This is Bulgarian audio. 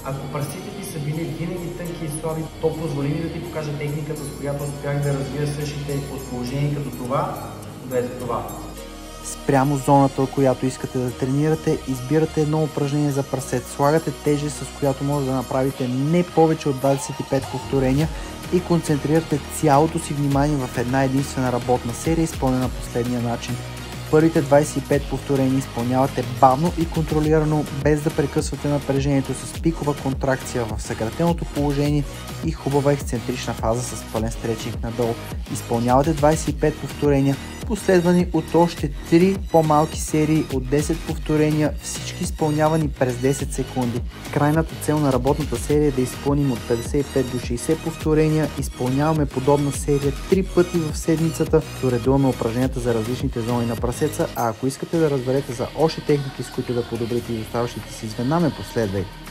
Ако пръстите ти са били винаги тънки и слаби, то позволи ми да ти покажа техниката, с която успях да развия същите от положение като това до ето това. Спрямо зоната, която искате да тренирате, избирате едно упражнение за прасет. Слагате тежест, с която може да направите не повече от 25 повторения и концентрирате цялото си внимание в една единствена работна серия, изпълнена последния начин. Първите 25 повторения изпълнявате бавно и контролирано, без да прекъсвате напрежението, с пикова контракция в съкратеното положение и хубава ексцентрична фаза с пълен стречинг надолу. Изпълнявате 25 повторения, последвани от още 3 по-малки серии от 10 повторения, всички изпълнявани през 10 секунди. Крайната цел на работната серия е да изпълним от 55 до 60 повторения. Изпълняваме подобна серия 3 пъти в седмицата, до редуваме упражненията за различните зони на прасеца, а ако искате да разберете за още техники, с които да подобрите изоставащите си звена, ме последвайте.